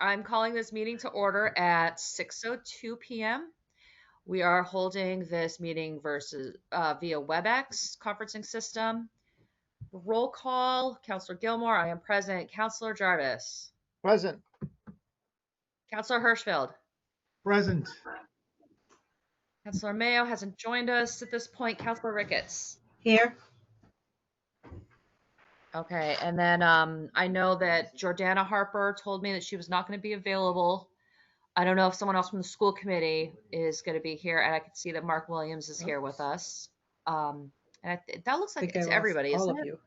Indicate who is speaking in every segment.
Speaker 1: I'm calling this meeting to order at 6:02 p.m. We are holding this meeting via WebEx conferencing system. Roll call, Counselor Gilmore, I am present. Counselor Jarvis.
Speaker 2: Present.
Speaker 1: Counselor Hirschfeld.
Speaker 3: Present.
Speaker 1: Counselor Mayo hasn't joined us at this point. Counselor Ricketts.
Speaker 4: Here.
Speaker 1: Okay, and then I know that Jordana Harper told me that she was not going to be available. I don't know if someone else from the school committee is going to be here, and I can see that Mark Williams is here with us. And that looks like it's everybody,
Speaker 4: all
Speaker 1: isn't
Speaker 4: of
Speaker 1: it?
Speaker 4: you.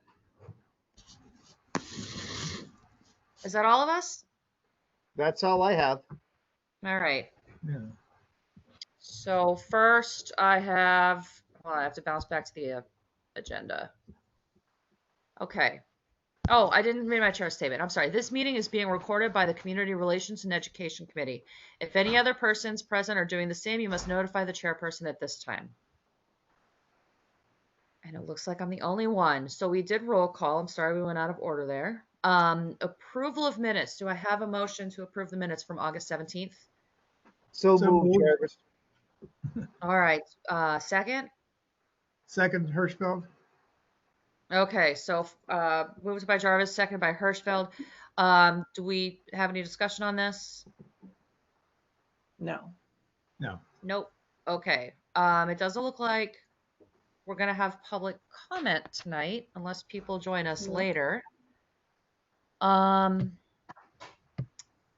Speaker 1: Is that all of us?
Speaker 2: That's all I have.
Speaker 1: All right.
Speaker 3: Yeah.
Speaker 1: So first I have to bounce back to the agenda. Okay. Oh, I didn't read my chair statement. I'm sorry. This meeting is being recorded by the Community Relations and Education Committee. If any other persons present are doing the same, you must notify the chairperson at this time. And it looks like I'm the only one. So we did roll call. I'm sorry we went out of order there. Approval of minutes. Do I have a motion to approve the minutes from August 17th?
Speaker 2: So
Speaker 3: So
Speaker 2: moved,
Speaker 3: moved.
Speaker 2: Jarvis.
Speaker 1: All right. Second?
Speaker 3: Second, Hirschfeld.
Speaker 1: Okay, so moved by Jarvis, seconded by Hirschfeld. Do we have any discussion on this?
Speaker 4: No.
Speaker 3: No.
Speaker 1: Nope. Okay. It doesn't look like we're gonna have public comment tonight unless people join us later.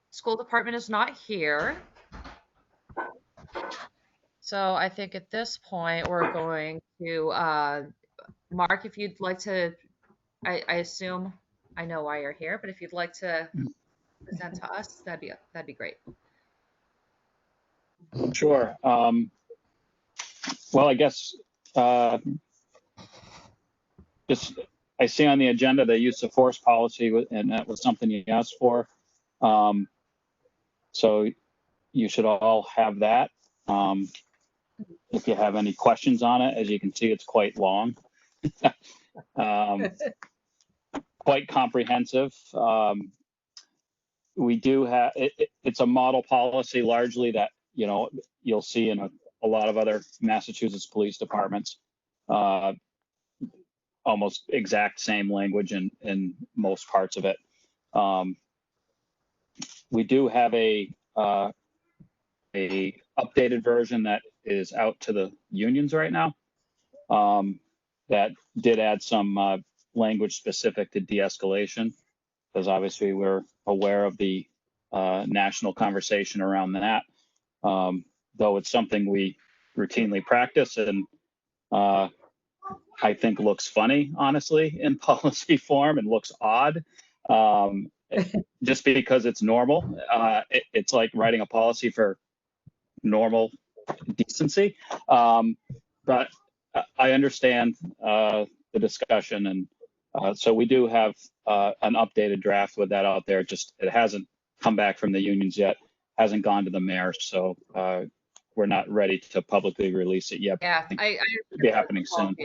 Speaker 1: School department is not here. So I think at this point we're going to Mark, if you'd like to, I assume I know why you're here, but if you'd like to present to us, that'd be great.
Speaker 5: Sure. Well, I guess just I see on the agenda the use of force policy, and that was something you asked for. So you should all have that. If you have any questions on it, as you can see, it's quite long. Quite comprehensive. We do have it's a model policy largely that you'll see in a lot of other Massachusetts police departments. Almost exact same language in most parts of it. We do have a updated version that is out to the unions right now. That did add some language specific to de-escalation, because obviously we're aware of the national conversation around that. Though it's something we routinely practice and I think looks funny, honestly, in policy form and looks odd. Just because it's normal. It's like writing a policy for normal decency. But I understand the discussion, and so we do have an updated draft with that out there. Just it hasn't come back from the unions yet, hasn't gone to the mayor, so we're not ready to publicly release it yet.
Speaker 1: Yeah, I
Speaker 5: it'll be happening soon.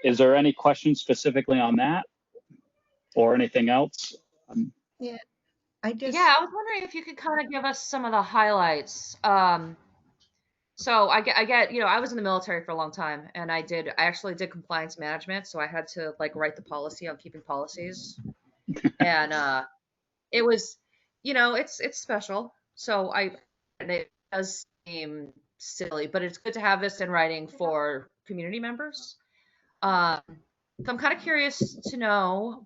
Speaker 5: Is there any questions specifically on that or anything else?
Speaker 4: Yeah,
Speaker 1: I was wondering if you could kind of give us some of the highlights. So I get, I was in the military for a long time, and I actually did compliance management, so I had to write the policy on keeping policies, and it was, it's special. So it does seem silly, but it's good to have this in writing for community members. So I'm kind of curious to know,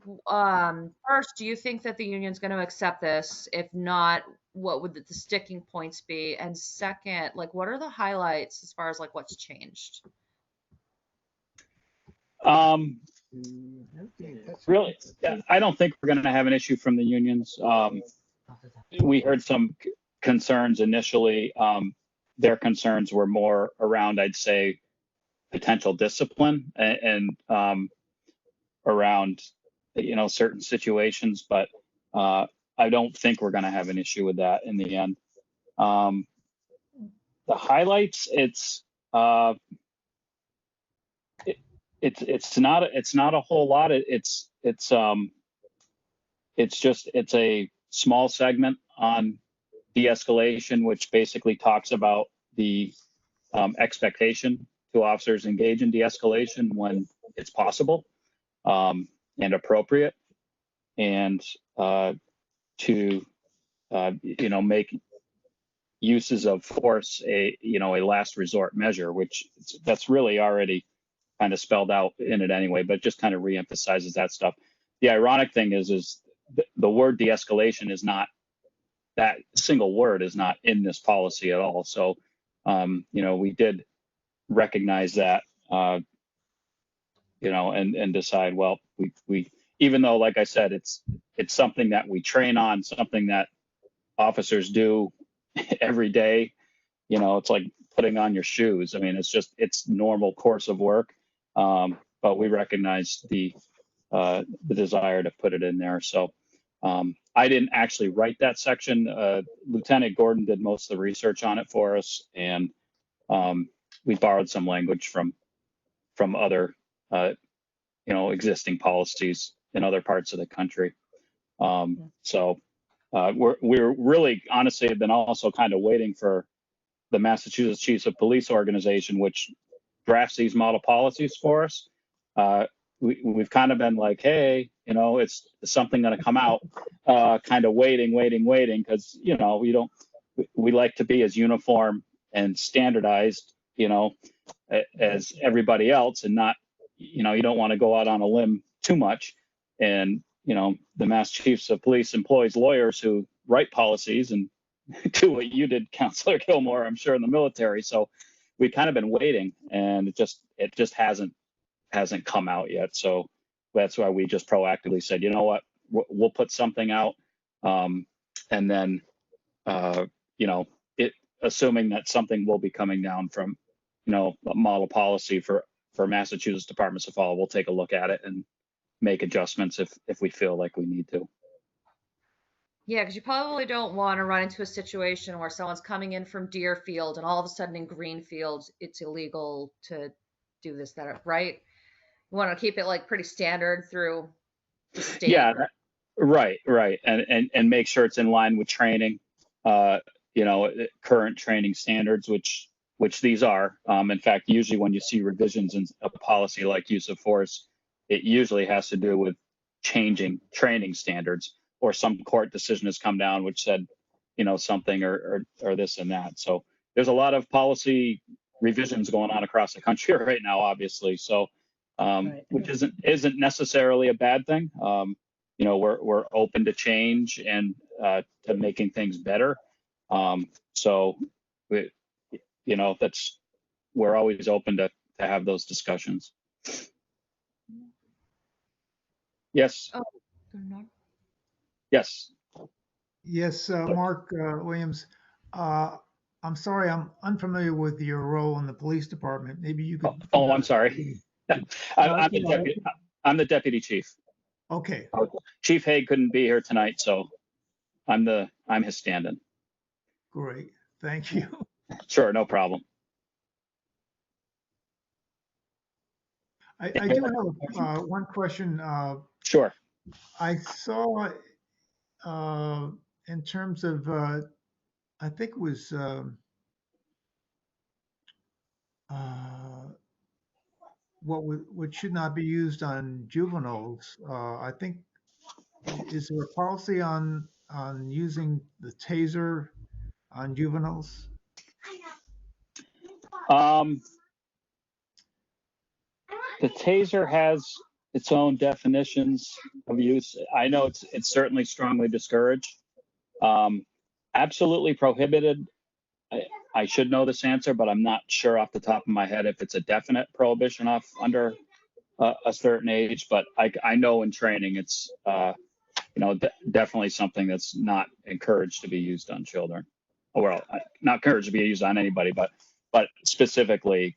Speaker 1: first, do you think that the union's going to accept this? If not, what would the sticking points be? And second, what are the highlights as far as what's changed?
Speaker 5: Really, I don't think we're going to have an issue from the unions. We heard some concerns initially. Their concerns were more around, I'd say, potential discipline and around certain situations, but I don't think we're going to have an issue with that in the end. The highlights, it's not a whole lot. It's it's a small segment on de-escalation, which basically talks about the expectation to officers engage in de-escalation when it's possible and appropriate, and to make uses of force a last resort measure, which that's really already kind of spelled out in it anyway, but just kind of reemphasizes that stuff. The ironic thing is the word de-escalation is not, that single word is not in this policy at all. So, we did recognize that, and decide, well, we, even though, like I said, it's something that we train on, something that officers do every day, it's like putting on your shoes. I mean, it's normal course of work. But we recognize the desire to put it in there. So I didn't actually write that section. Lieutenant Gordon did most of the research on it for us, and we borrowed some language from other existing policies in other parts of the country. So we're really honestly have been also kind of waiting for the Massachusetts Chiefs of Police organization, which drafts these model policies for us. We've kind of been like, hey, it's something going to come out, kind of waiting, because, we like to be as uniform and standardized, as everybody else, and not, you don't want to go out on a limb too much. And, the Mass Chiefs of Police employs lawyers who write policies and do what you did, Counselor Gilmore, I'm sure, in the military. So we've kind of been waiting, and it just hasn't come out yet. So that's why we just proactively said, you know what, we'll put something out, and then assuming that something will be coming down from a model policy for Massachusetts departments to follow, we'll take a look at it and make adjustments if we feel like we need to.
Speaker 1: Yeah, because you probably don't want to run into a situation where someone's coming in from Deerfield and all of a sudden in Greenfield it's illegal to do this, that, right? You want to keep it like pretty standard through the state.
Speaker 5: Yeah, right, and make sure it's in line with training, current training standards, which these are. In fact, usually when you see revisions in a policy like use of force, it usually has to do with changing training standards, or some court decision has come down which said, something or this and that. So there's a lot of policy revisions going on across the country right now, obviously. So, which isn't necessarily a bad thing. We're open to change and to making things better. So, we're always open to have those discussions. Yes.
Speaker 1: Oh, no.
Speaker 5: Yes.
Speaker 3: Yes, Mark Williams. I'm sorry, I'm unfamiliar with your role in the police department. Maybe you could.
Speaker 5: Oh, I'm sorry. I'm the deputy chief.
Speaker 3: Okay.
Speaker 5: Chief Haig couldn't be here tonight, so I'm his stand-in.
Speaker 3: Great. Thank you.
Speaker 5: Sure, no problem.
Speaker 3: I do have one question.
Speaker 5: Sure.
Speaker 3: I saw in terms of, I think it was what should not be used on juveniles. I think, is there a policy on using the taser on juveniles?
Speaker 5: The taser has its own definitions of use. I know it's certainly strongly discouraged. Absolutely prohibited. I should know this answer, but I'm not sure off the top of my head if it's a definite prohibition under a certain age. But I know in training it's definitely something that's not encouraged to be used on children. Well, not encouraged to be used on anybody, but specifically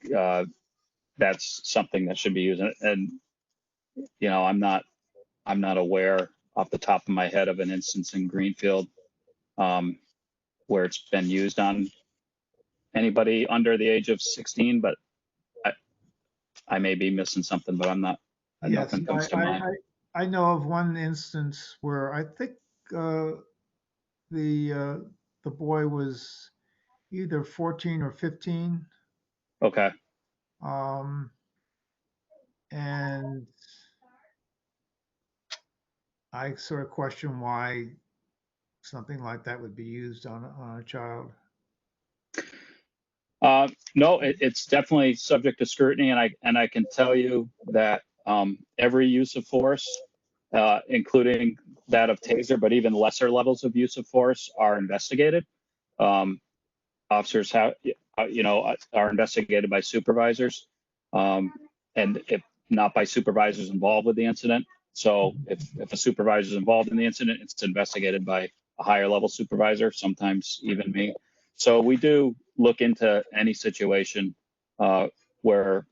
Speaker 5: that's something that should be used. And I'm not aware off the top of my head of an instance in Greenfield where it's been used on anybody under the age of 16, but I may be missing something, but I'm not.
Speaker 3: Yes,
Speaker 5: nothing comes to mind.
Speaker 3: I know of one instance where I think the boy was either 14 or 15,
Speaker 5: Okay.
Speaker 3: um, and I sort of question why something like that would be used on a child.
Speaker 5: No, it's definitely subject to scrutiny, and I can tell you that every use of force, including that of taser, but even lesser levels of use of force, are investigated. Um, Officers have, are investigated by supervisors, and if not by supervisors involved with the incident. So if a supervisor is involved in the incident, it's investigated by a higher level supervisor, sometimes even me. So we do look into any situation where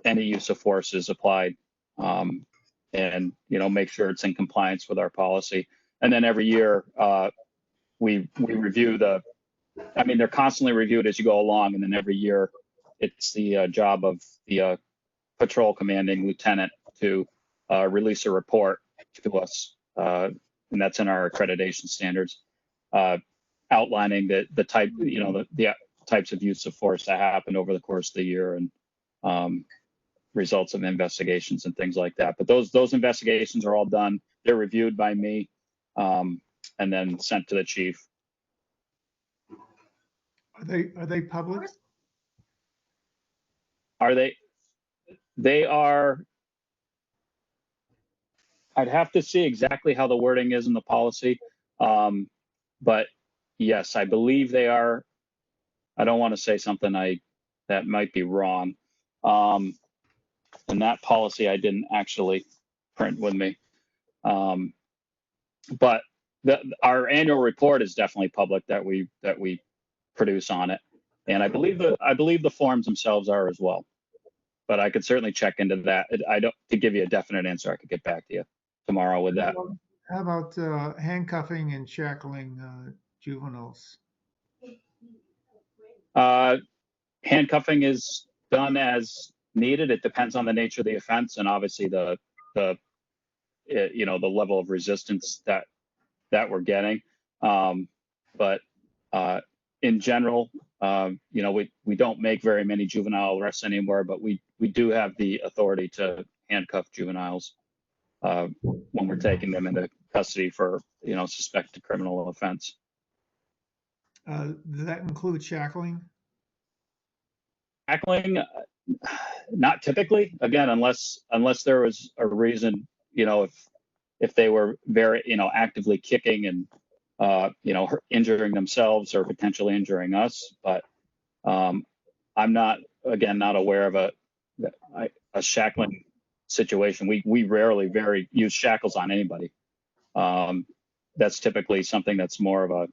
Speaker 5: any use of force is applied, and make sure it's in compliance with our policy. And then every year we review they're constantly reviewed as you go along, and then every year it's the job of the patrol commanding lieutenant to release a report to us, and that's in our accreditation standards, outlining the type, the types of use of force that happened over the course of the year, and results of investigations and things like that. But those investigations are all done. They're reviewed by me, and then sent to the chief.
Speaker 3: Are they public?
Speaker 5: Are they? They are. I'd have to see exactly how the wording is in the policy, but yes, I believe they are. I don't want to say something that might be wrong. And that policy I didn't actually print with me, but our annual report is definitely public that we produce on it, and I believe the forms themselves are as well. But I could certainly check into that. I don't, to give you a definite answer, I could get back to you tomorrow with that.
Speaker 3: How about handcuffing and shackling juveniles?
Speaker 5: Handcuffing is done as needed. It depends on the nature of the offense, and obviously the level of resistance that we're getting. But in general, we don't make very many juvenile arrests anymore, but we do have the authority to handcuff juveniles when we're taking them into custody for suspected criminal offense.
Speaker 3: Does that include shackling?
Speaker 5: Shackling, not typically. Again, unless there was a reason, if they were very actively kicking and injuring themselves or potentially injuring us. But I'm not aware of a shackling situation. We rarely use shackles on anybody. That's typically something that's more of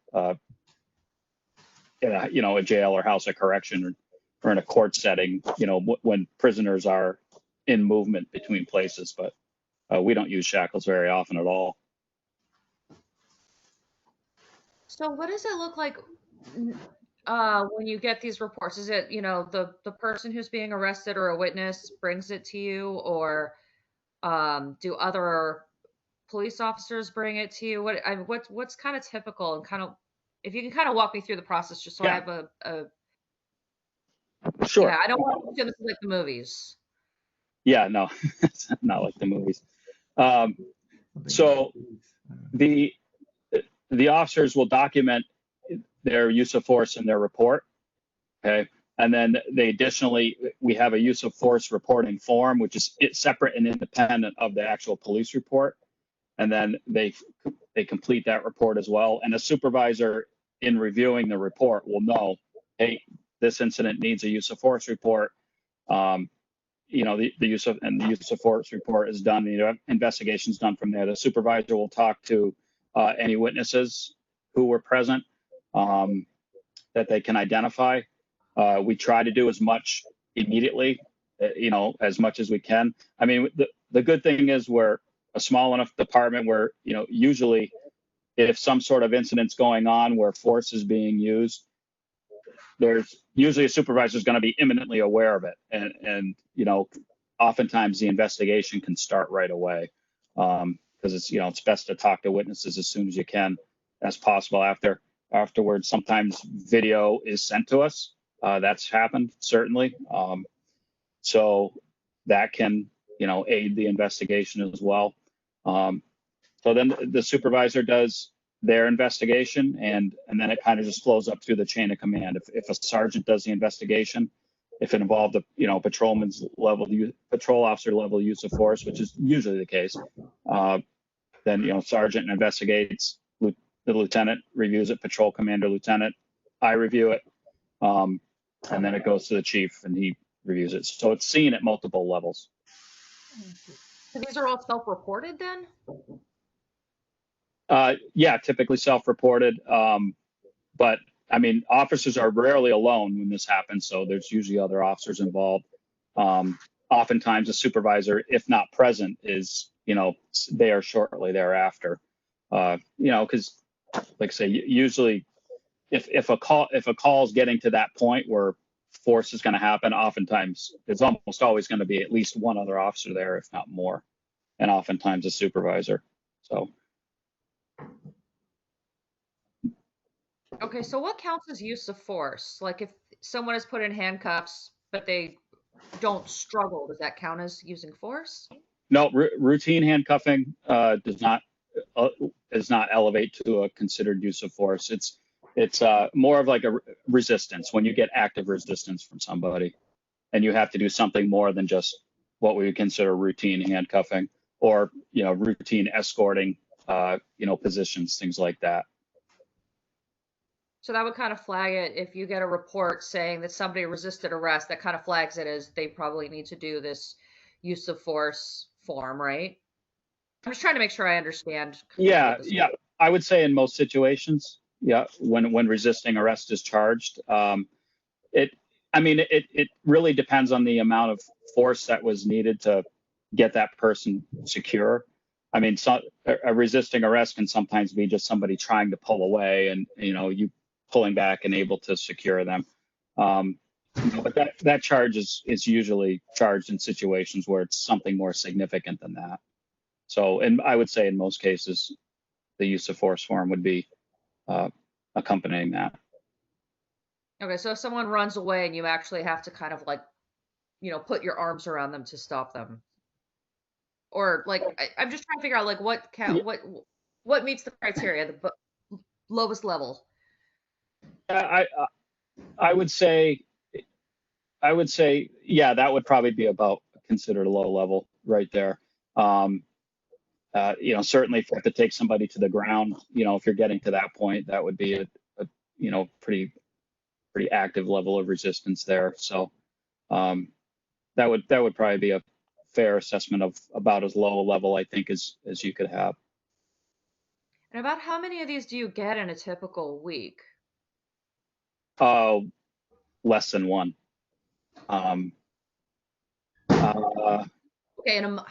Speaker 5: a jail or house of correction, or in a court setting, when prisoners are in movement between places. But we don't use shackles very often at all.
Speaker 1: So what does it look like when you get these reports? Is it, the person who's being arrested or a witness brings it to you, or do other police officers bring it to you? What's kind of typical, and kind of, if you can kind of walk me through the process, just so I
Speaker 5: Yeah.
Speaker 1: have
Speaker 5: Sure.
Speaker 1: yeah, I don't want to do this like the movies.
Speaker 5: Yeah, no, it's not like the movies. So the officers will document their use of force in their report. Okay. And then we have a use of force reporting form, which is separate and independent of the actual police report. And then they complete that report as well. And a supervisor, in reviewing the report, will know, hey, this incident needs a use of force report. The use of force report is done. The investigation is done from there. The supervisor will talk to any witnesses who were present that they can identify. We try to do as much immediately, as much as we can. I mean, the good thing is we're a small enough department where, usually if some sort of incident's going on where force is being used, there's usually a supervisor is going to be imminently aware of it. And oftentimes the investigation can start right away. because it's best to talk to witnesses as soon as you can, as possible afterwards. Sometimes video is sent to us. That's happened, certainly. So that can, aid the investigation as well. So then the supervisor does their investigation, and then it kind of just flows up through the chain of command. If a sergeant does the investigation, if it involved a patrol officer level use of force, which is usually the case, then sergeant investigates, the lieutenant reviews it, patrol commander, lieutenant, I review it, and then it goes to the chief and he reviews it. So it's seen at multiple levels.
Speaker 1: So these are all self-reported then?
Speaker 5: Yeah, typically self-reported. But I mean, officers are rarely alone when this happens, so there's usually other officers involved. Oftentimes a supervisor, if not present, is, there shortly thereafter. Because like I say, usually if a call is getting to that point where force is going to happen, oftentimes there's almost always going to be at least one other officer there, if not more, and oftentimes a supervisor. So.
Speaker 1: Okay, so what counts as use of force? Like if someone is put in handcuffs, but they don't struggle, does that count as using force?
Speaker 5: No, routine handcuffing does not elevate to a considered use of force. It's more of like a resistance, when you get active resistance from somebody, and you have to do something more than just what we would consider routine handcuffing or routine escorting, positions, things like that.
Speaker 1: So that would kind of flag it if you get a report saying that somebody resisted arrest, that kind of flags it as they probably need to do this use of force form, right? I'm just trying to make sure I understand.
Speaker 5: Yeah. I would say in most situations, yeah, when resisting arrest is charged, it really depends on the amount of force that was needed to get that person secure. I mean, a resisting arrest can sometimes be just somebody trying to pull away, and you pulling back and able to secure them. But that charge is usually charged in situations where it's something more significant than that. So, and I would say in most cases, the use of force form would be accompanying that.
Speaker 1: Okay, so if someone runs away and you actually have to kind of like, put your arms around them to stop them, or like, I'm just trying to figure out like what meets the criteria, the lowest level.
Speaker 5: I would say, yeah, that would probably be about considered a low level right there. Certainly if you have to take somebody to the ground, if you're getting to that point, that would be a pretty active level of resistance there. So that would probably be a fair assessment of about as low a level, I think, as you could have.
Speaker 1: And about how many of these do you get in a typical week?
Speaker 5: Less than one.
Speaker 1: Okay, how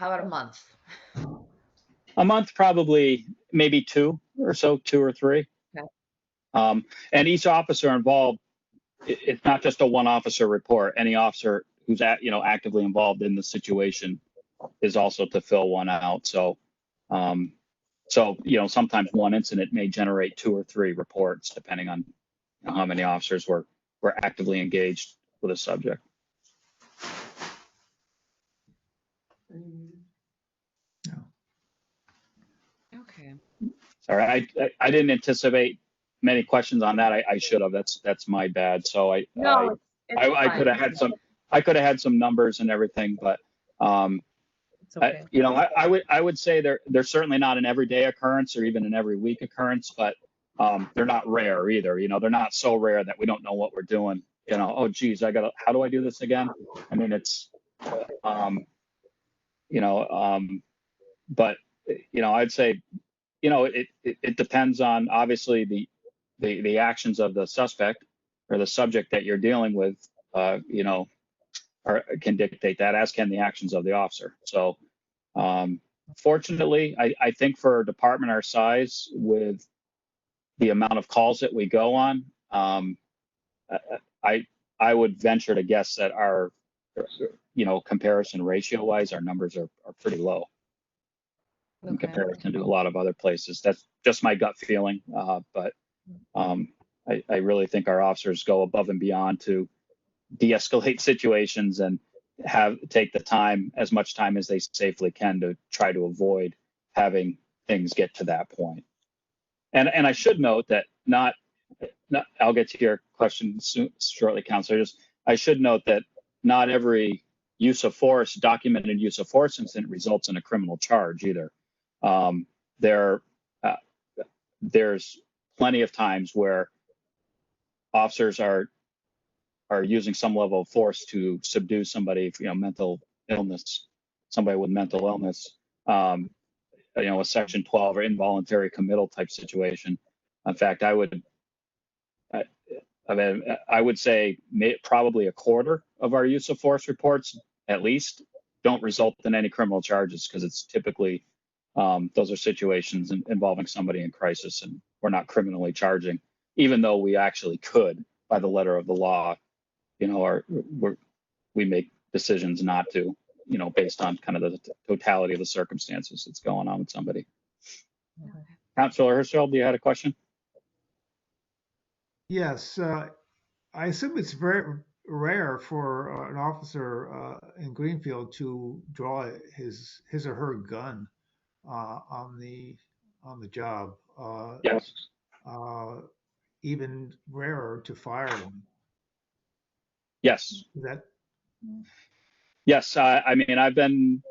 Speaker 1: about a month?
Speaker 5: A month, probably maybe two or three.
Speaker 1: Okay.
Speaker 5: And each officer involved, it's not just a one officer report. Any officer who's actively involved in the situation is also to fill one out. So, sometimes one incident may generate two or three reports, depending on how many officers were actively engaged with a subject.
Speaker 1: Okay.
Speaker 5: Sorry, I didn't anticipate many questions on that. I should have. That's my bad. So I could have had some numbers and everything, but
Speaker 1: it's okay.
Speaker 5: I would say they're certainly not an everyday occurrence or even an every week occurrence, but they're not rare either. They're not so rare that we don't know what we're doing. Oh geez, how do I do this again? I mean, it's but I'd say it depends on obviously the actions of the suspect or the subject that you're dealing with, or can dictate that, as can the actions of the officer. So fortunately, I think for a department our size, with the amount of calls that we go on, I would venture to guess that our comparison ratio wise, our numbers are pretty low. in
Speaker 1: Okay.
Speaker 5: comparison to a lot of other places. That's just my gut feeling. But I really think our officers go above and beyond to de-escalate situations and take the time, as much time as they safely can, to try to avoid having things get to that point. And I should note that I'll get to your question shortly, Counselor. I should note that not every documented use of force incident results in a criminal charge either. There's plenty of times where officers are using some level of force to subdue somebody, mental illness, somebody with mental illness, a Section 12 or involuntary committal type situation. In fact, I would say probably a quarter of our use of force reports, at least, don't result in any criminal charges, because it's typically those are situations involving somebody in crisis, and we're not criminally charging, even though we actually could by the letter of the law. We make decisions not to, based on kind of the totality of the circumstances that's going on with somebody.
Speaker 1: Okay.
Speaker 5: Councilor Hirschfeld, you had a question?
Speaker 3: Yes, I assume it's very rare for an officer in Greenfield to draw his or her gun on the job.
Speaker 5: Yes.
Speaker 3: Even rarer to fire one.
Speaker 5: Yes.
Speaker 3: Is that?
Speaker 5: Yes. I mean, I've been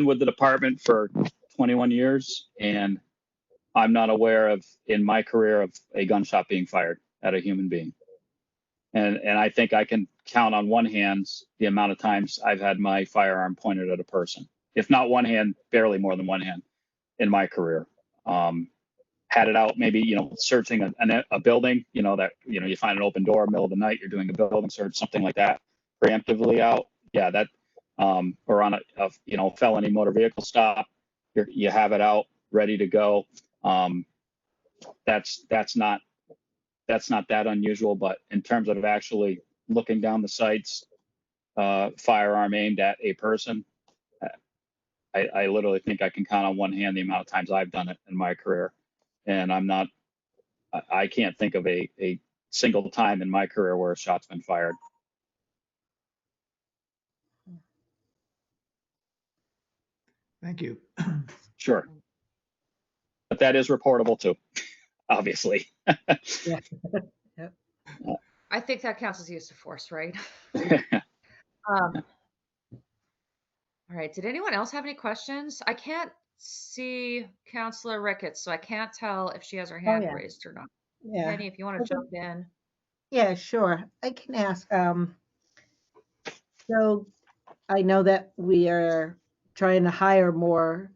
Speaker 5: with the department for 21 years, and I'm not aware of, in my career, of a gunshot being fired at a human being. And I think I can count on one hand the amount of times I've had my firearm pointed at a person. If not one hand, barely more than one hand in my career. Had it out, maybe, searching a building, that, you find an open door, middle of the night, you're doing a building search, something like that, preemptively out. Yeah, that, or on a felony motor vehicle stop, you have it out, ready to go. That's not that unusual, but in terms of actually looking down the sights, firearm aimed at a person, I literally think I can count on one hand the amount of times I've done it in my career. And I can't think of a single time in my career where a shot's been fired.
Speaker 3: Thank you.
Speaker 5: Sure. But that is reportable too, obviously.
Speaker 4: Yeah. Yep.
Speaker 1: I think that counts as use of force, right? All right. Did anyone else have any questions? I can't see Counselor Ricketts, so I can't tell if she has her hand
Speaker 4: yeah.
Speaker 1: raised or not.
Speaker 4: Yeah.
Speaker 1: Penny, if you want to jump in.
Speaker 4: Yeah, sure. I can ask. So I know that we are trying to hire more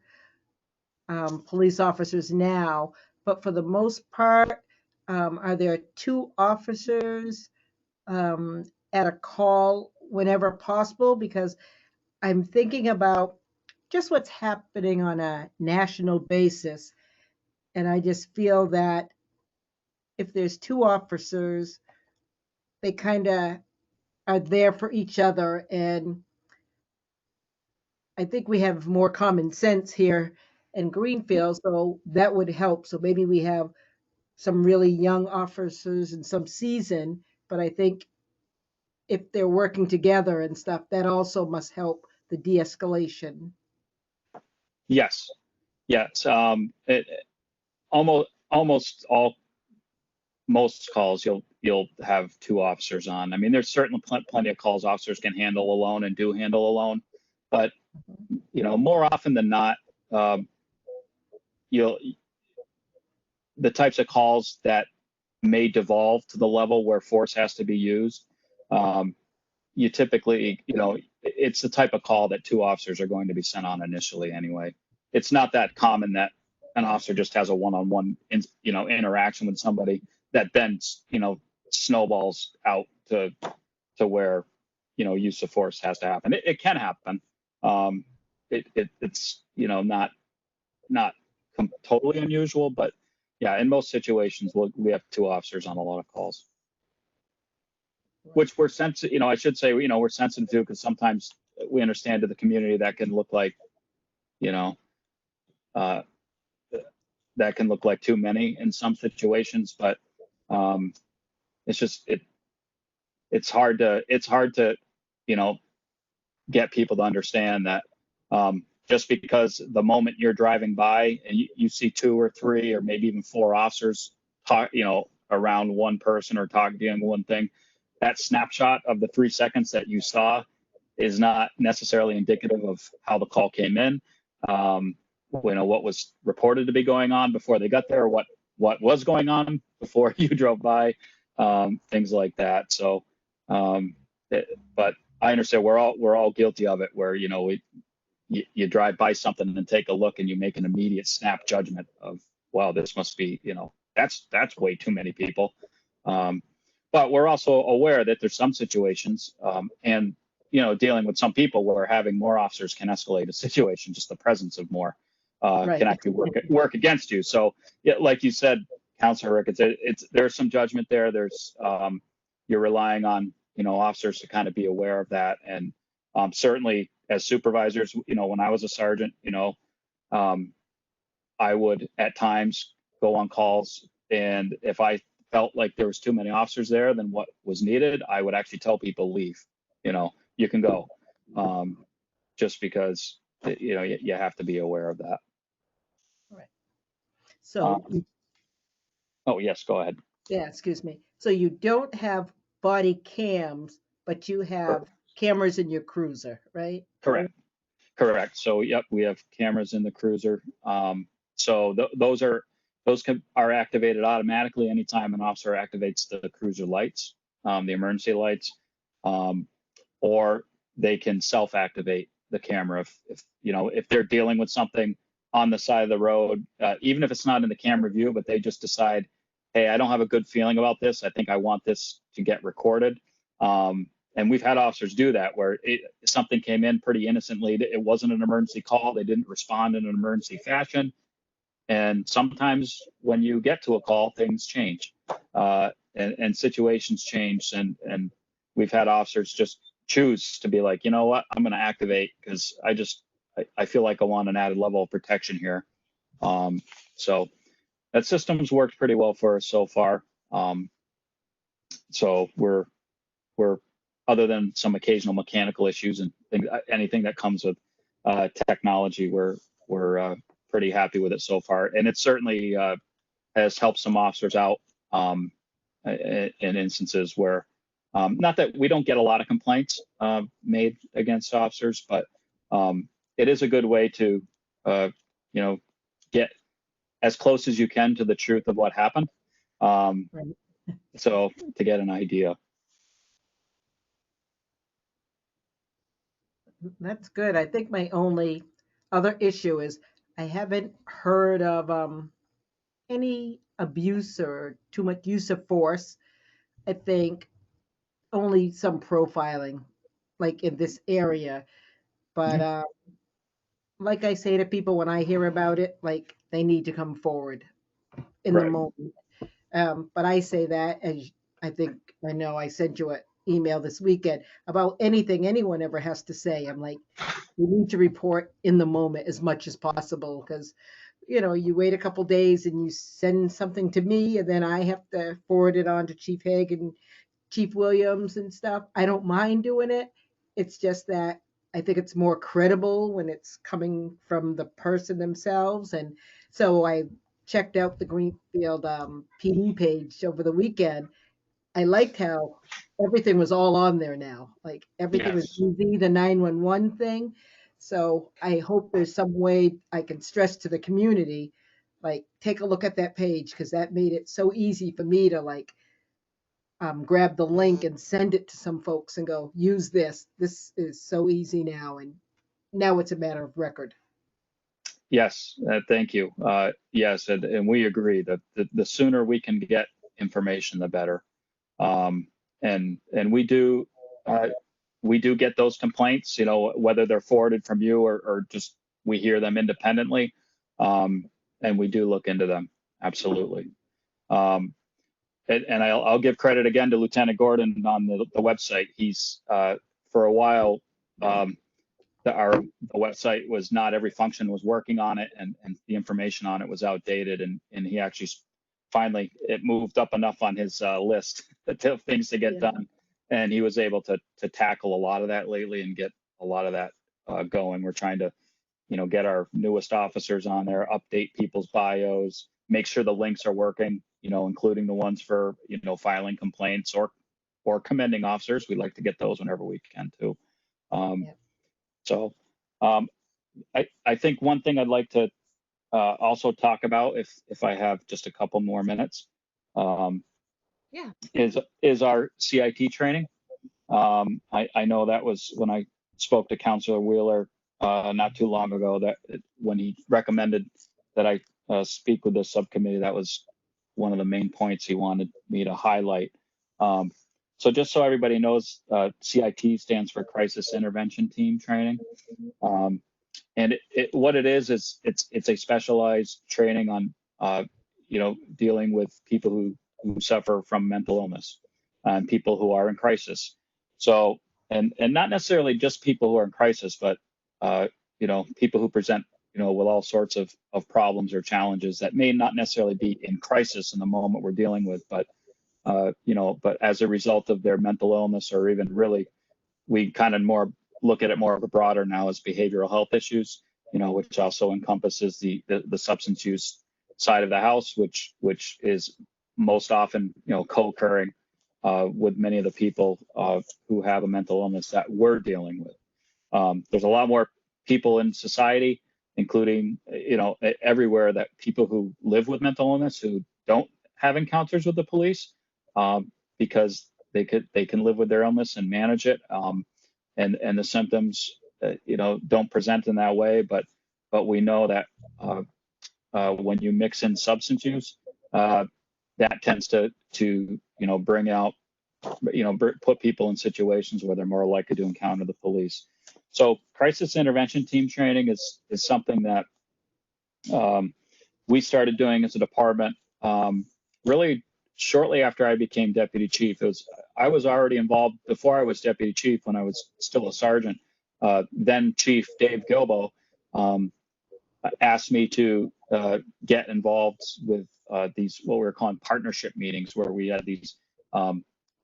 Speaker 4: police officers now, but for the most part, are there 2 officers at a call whenever possible? Because I'm thinking about just what's happening on a national basis. And I just feel that if there's 2 officers, they kind of are there for each other. And I think we have more common sense here in Greenfield, so that would help. So maybe we have some really young officers and some seasoned, but I think if they're working together and stuff, that also must help the de-escalation.
Speaker 5: Yes. Almost most calls you'll have 2 officers on. I mean, there's certainly plenty of calls officers can handle alone and do handle alone, but more often than not, the types of calls that may devolve to the level where force has to be used, you typically, it's the type of call that 2 officers are going to be sent on initially anyway. It's not that common that an officer just has a one-on-one, interaction with somebody that then, snowballs out to where, use of force has to happen. It can happen. It's, not totally unusual, but yeah, in most situations, we have 2 officers on a lot of calls, which we're sensitive, I should say, we're sensitive to, because sometimes we understand to the community that can look like, uh, that can look like too many in some situations, but it's just it's hard to get people to understand that just because the moment you're driving by and you see 2 or 3 or maybe even 4 officers talk, around one person or dealing one thing, that snapshot of the 3 seconds that you saw is not necessarily indicative of how the call came in. What was reported to be going on before they got there, or what was going on before you drove by, things like that. So, but I understand we're all guilty of it, where you drive by something and then take a look and you make an immediate snap judgment of, wow, this must be, that's way too many people. But we're also aware that there's some situations, and dealing with some people where having more officers can escalate a situation. Just the presence of more can actually work against you. So, yeah, like you said, Councilor Rick, there's some judgment there. There's you're relying on officers to kind of be aware of that, and certainly as supervisors, when I was a sergeant, I would at times go on calls, and if I felt like there was too many officers there than what was needed, I would actually tell people leave. You can go, just because you have to be aware of that.
Speaker 4: Right. So,
Speaker 5: Oh yes, go ahead.
Speaker 4: yeah, excuse me. So you don't have body cams, but you have cameras in your cruiser, right?
Speaker 5: Correct. So yep, we have cameras in the cruiser. So those are activated automatically anytime an officer activates the cruiser lights, the emergency lights, or they can self-activate the camera if they're dealing with something on the side of the road, even if it's not in the camera view, but they just decide, hey, I don't have a good feeling about this. I think I want this to get recorded. And we've had officers do that where something came in pretty innocently. It wasn't an emergency call. They didn't respond in an emergency fashion. And sometimes when you get to a call, things change, and situations change. And we've had officers just choose to be like, you know what, I'm going to activate because I feel like I want an added level of protection here. So that system's worked pretty well for us so far. So we're other than some occasional mechanical issues and anything that comes with technology, we're pretty happy with it so far. And it certainly has helped some officers out in instances where, not that we don't get a lot of complaints made against officers, but it is a good way to, get as close as you can to the truth of what happened. So to get an idea.
Speaker 4: That's good. I think my only other issue is I haven't heard of any abuse or too much use of force. I think only some profiling, like in this area. But like I say to people when I hear about it, like they need to come forward in the moment. But I say that, as I think I know I sent you an email this weekend about anything anyone ever has to say. I'm like, you need to report in the moment as much as possible because, you wait a couple days and you send something to me and then I have to forward it on to Chief Haig and Chief Williams and stuff. I don't mind doing it. It's just that I think it's more credible when it's coming from the person themselves. And so I checked out the Greenfield PD page over the weekend. I liked how everything was all on there now. Like everything was easy, the 911 thing. So I hope there's some way I can stress to the community, like take a look at that page because that made it so easy for me to grab the link and send it to some folks and go, use this. This is so easy now. And now it's a matter of record.
Speaker 5: Yes, thank you. Yes, and we agree that the sooner we can get information, the better. And we do get those complaints, whether they're forwarded from you or just we hear them independently, and we do look into them. Absolutely. And I'll give credit again to Lieutenant Gordon on the website. He's for a while the website was not every function was working on it, and the information on it was outdated, and he actually finally it moved up enough on his list of things to get done, and he was able to tackle a lot of that lately and get a lot of that going. We're trying to get our newest officers on there, update people's bios, make sure the links are working, including the ones for filing complaints or commending officers. We like to get those whenever we can too. So I think one thing I'd like to also talk about, if I have just a couple more minutes, is our CIT training. I know that was when I spoke to Councilor Wheeler not too long ago, that when he recommended that I speak with this subcommittee, that was one of the main points he wanted me to highlight. So just so everybody knows, CIT stands for Crisis Intervention Team Training. And what it is it's a specialized training on, dealing with people who suffer from mental illness and people who are in crisis. So, and not necessarily just people who are in crisis, but, people who present, with all sorts of problems or challenges that may not necessarily be in crisis in the moment we're dealing with, but, but as a result of their mental illness, or even really, we kind of more look at it more of a broader now as behavioral health issues, which also encompasses the substance use side of the house, which is most often, co-occurring with many of the people who have a mental illness that we're dealing with. There's a lot more people in society, including, everywhere, that people who live with mental illness who don't have encounters with the police because they can live with their illness and manage it. And the symptoms, don't present in that way, but we know that when you mix in substance use, that tends to bring out, put people in situations where they're more likely to encounter the police. So crisis intervention team training is something that we started doing as a department really shortly after I became deputy chief. I was already involved before I was deputy chief, when I was still a sergeant. Then Chief Dave Gilbo asked me to get involved with these, what we were calling partnership meetings, where we had these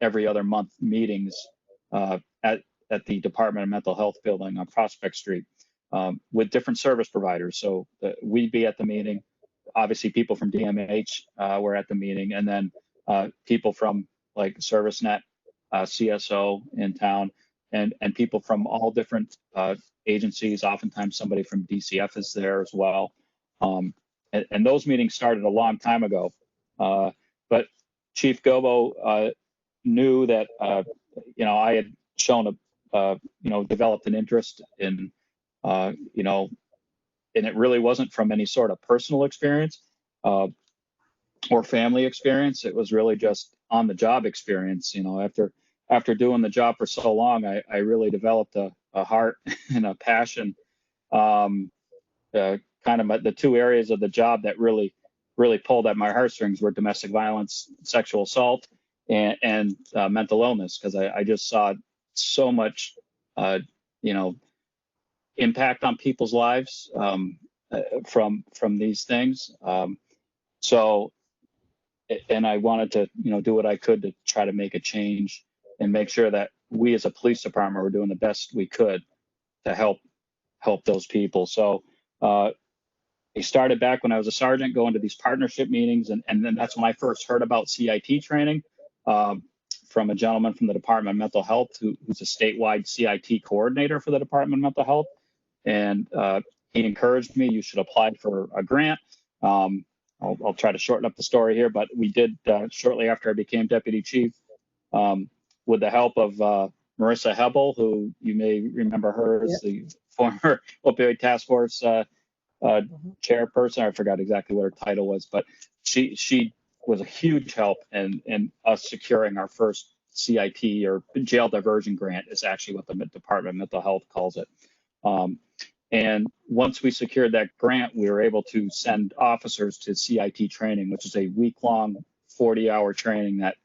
Speaker 5: every other month meetings at the Department of Mental Health building on Prospect Street with different service providers. So we'd be at the meeting. Obviously, people from DMH were at the meeting, and then people from like ServiceNet, CSO in town, and people from all different agencies. Oftentimes, somebody from DCF is there as well. And those meetings started a long time ago. But Chief Gobo knew that I had shown developed an interest in and it really wasn't from any sort of personal experience or family experience. It was really just on the job experience. After doing the job for so long, I really developed a heart and a passion. Kind of the two areas of the job that really pulled at my heartstrings were domestic violence, sexual assault, and mental illness, because I just saw so much, impact on people's lives from these things. So, and I wanted to, do what I could to try to make a change and make sure that we as a police department were doing the best we could to help those people. So I started back when I was a sergeant, going to these partnership meetings, and then that's when I first heard about CIT training from a gentleman from the Department of Mental Health who's a statewide CIT coordinator for the Department of Mental Health. And he encouraged me, you should apply for a grant. I'll try to shorten up the story here, but we did shortly after I became deputy chief, with the help of Marissa Hebel, who you may remember her as the former opioid task force chairperson. I forgot exactly what her title was, but she was a huge help in us securing our first CIT, or jail diversion grant is actually what the Department of Mental Health calls it. And once we secured that grant, we were able to send officers to CIT training, which is a week-long 40-hour training that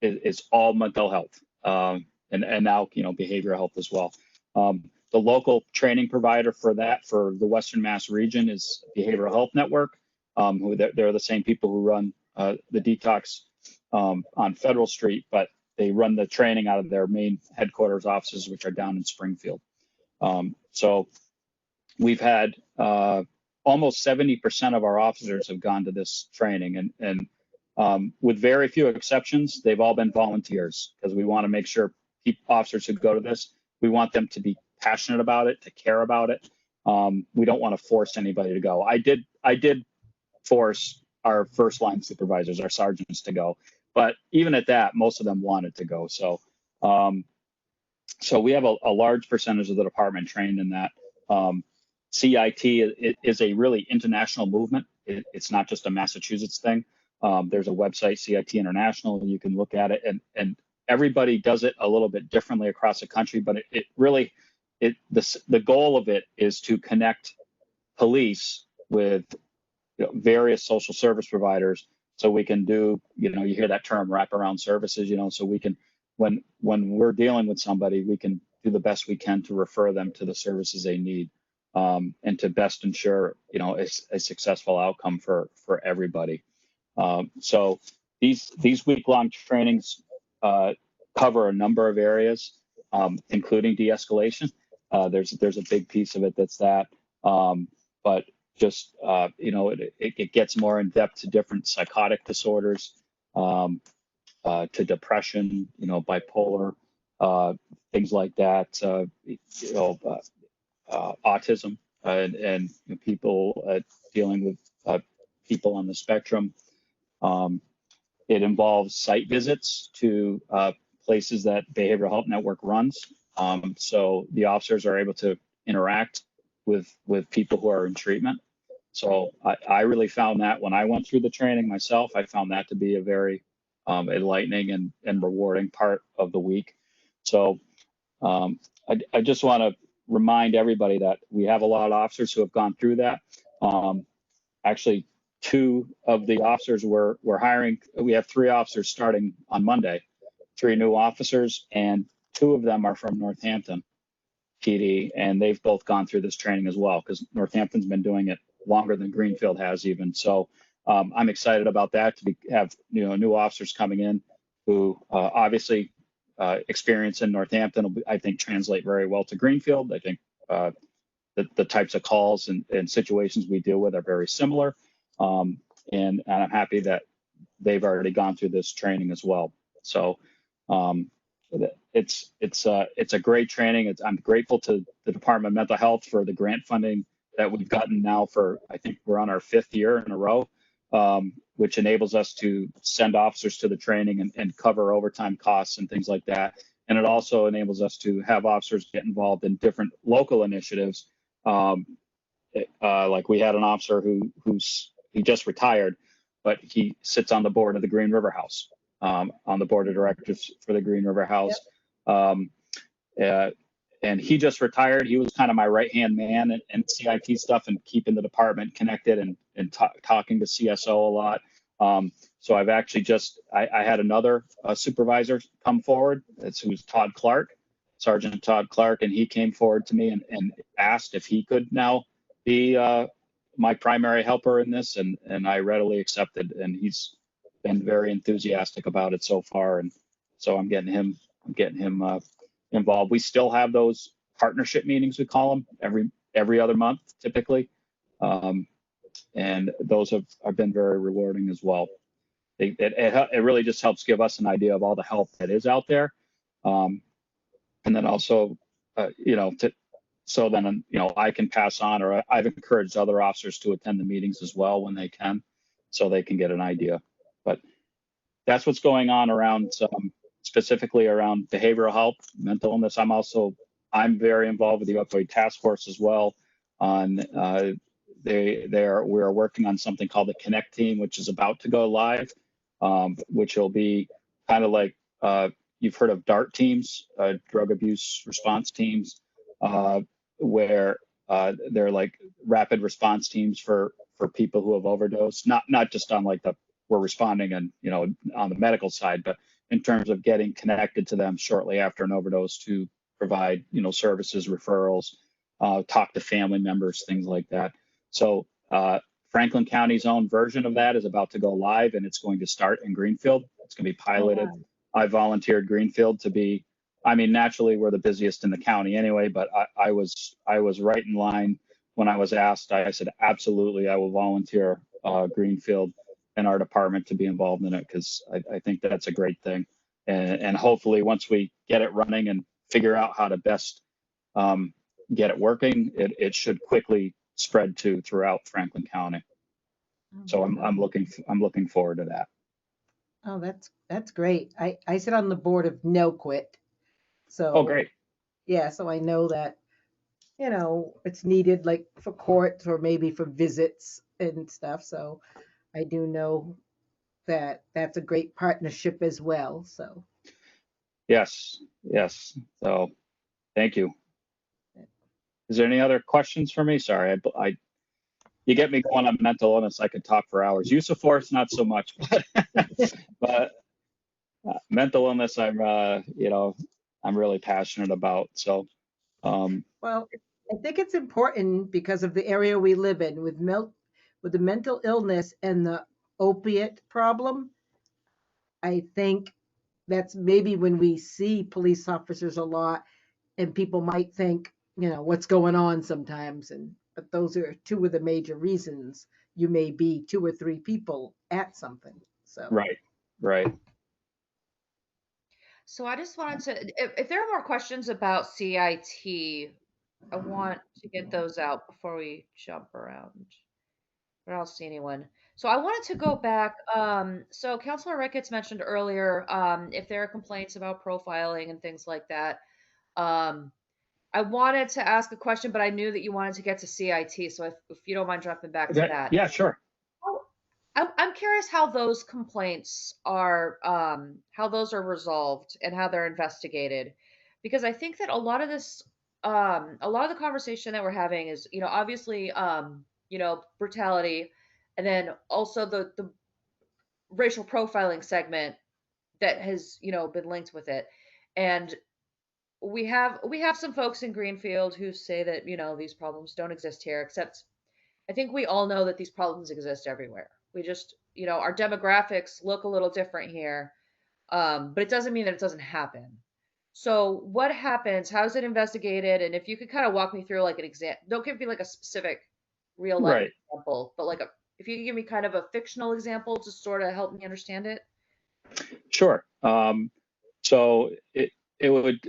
Speaker 5: is all mental health and now behavioral health as well. The local training provider for that for the Western Mass region is Behavioral Health Network, who they're the same people who run the detox on Federal Street, but they run the training out of their main headquarters offices, which are down in Springfield. So we've had almost 70% of our officers have gone to this training, and with very few exceptions, they've all been volunteers, because we want to make sure officers who go to this, we want them to be passionate about it, to care about it. We don't want to force anybody to go. I did force our first line supervisors, our sergeants, to go, but even at that, most of them wanted to go. So so we have a large percentage of the department trained in that. CIT is a really international movement. It's not just a Massachusetts thing. There's a website, CIT International, you can look at it, and everybody does it a little bit differently across the country, but the goal of it is to connect police with various social service providers, so we can do, you hear that term, wraparound services, so we can, when we're dealing with somebody, we can do the best we can to refer them to the services they need, and to best ensure, a successful outcome for everybody. So these week-long trainings cover a number of areas, including de-escalation. There's a big piece of it that's that, but just it gets more in depth to different psychotic disorders, to depression, bipolar, things like that, autism, and people dealing with people on the spectrum. It involves site visits to places that Behavioral Health Network runs. So the officers are able to interact with people who are in treatment. So I really found that when I went through the training myself, I found that to be a very enlightening and rewarding part of the week. So I just want to remind everybody that we have a lot of officers who have gone through that. Actually, 2 of the officers we're hiring, we have 3 officers starting on Monday, 3 new officers, and 2 of them are from Northampton PD, and they've both gone through this training as well, because Northampton's been doing it longer than Greenfield has even. So I'm excited about that, to have new officers coming in who obviously experience in Northampton will, I think, translate very well to Greenfield. I think the types of calls and situations we deal with are very similar. And I'm happy that they've already gone through this training as well. So it's a great training. I'm grateful to the Department of Mental Health for the grant funding that we've gotten now for, I think we're on our 5th year in a row, which enables us to send officers to the training and cover overtime costs and things like that. And it also enables us to have officers get involved in different local initiatives. Like we had an officer he just retired, but he sits on the board of the Green River House, on the board of directors for the Green River House. Yep. And he just retired. He was kind of my right-hand man and CIT stuff and keeping the department connected and talking to CSO a lot. So I've actually I had another supervisor come forward. Who's Todd Clark, Sergeant Todd Clark, and he came forward to me and asked if he could now be my primary helper in this, and I readily accepted, and he's been very enthusiastic about it so far, and so I'm getting him involved. We still have those partnership meetings, we call them, every other month typically, and those have been very rewarding as well. It really just helps give us an idea of all the help that is out there, and then also so then I can pass on, or I've encouraged other officers to attend the meetings as well when they can, so they can get an idea. But that's what's going on around, specifically around behavioral health, mental illness. I'm very involved with the opioid task force as well. We're working on something called the Connect team, which is about to go live, which will be kind of like, you've heard of DART teams, drug abuse response teams, where they're like rapid response teams for people who have overdosed, not just on like we're responding and on the medical side, but in terms of getting connected to them shortly after an overdose to provide, services, referrals, talk to family members, things like that. So Franklin County's own version of that is about to go live, and it's going to start in Greenfield. It's going to be piloted.
Speaker 4: wow.
Speaker 5: I volunteered Greenfield to be, naturally we're the busiest in the county anyway, but I was right in line when I was asked. I said, absolutely, I will volunteer Greenfield and our department to be involved in it, because I think that's a great thing. And hopefully once we get it running and figure out how to best get it working, it should quickly spread to throughout Franklin County. So I'm looking forward to that.
Speaker 4: Oh, that's great. I sit on the board of No Quit. So
Speaker 5: Oh, great.
Speaker 4: yeah, so I know that, it's needed like for courts or maybe for visits and stuff. So I do know that that's a great partnership as well. So
Speaker 5: Yes. So thank you. Is there any other questions for me? Sorry, you get me going on mental illness. I could talk for hours. Use of force, not so much, but mental illness, I'm really passionate about. So,
Speaker 4: well, I think it's important because of the area we live in with the mental illness and the opiate problem. I think that's maybe when we see police officers a lot and people might think, what's going on sometimes. But those are two of the major reasons you may be 2 or 3 people at something. So
Speaker 5: right.
Speaker 1: So I just wanted to, if there are more questions about CIT, I want to get those out before we jump around. But I don't see anyone. So I wanted to go back. So Councilor Ricketts mentioned earlier, if there are complaints about profiling and things like that. I wanted to ask a question, but I knew that you wanted to get to CIT. So if you don't mind jumping back to that.
Speaker 5: Yeah, sure.
Speaker 1: I'm curious how those complaints are, how those are resolved and how they're investigated, because I think that a lot of this, a lot of the conversation that we're having is, obviously, brutality, and then also the racial profiling segment that has, been linked with it, and we have some folks in Greenfield who say that, these problems don't exist here, except I think we all know that these problems exist everywhere. We just, our demographics look a little different here, but it doesn't mean that it doesn't happen. So what happens? How is it investigated? And if you could kind of walk me through like an example, don't give me like a specific real life
Speaker 5: Right.
Speaker 1: example, but like if you could give me kind of a fictional example to sort of help me understand it.
Speaker 5: Sure. So it would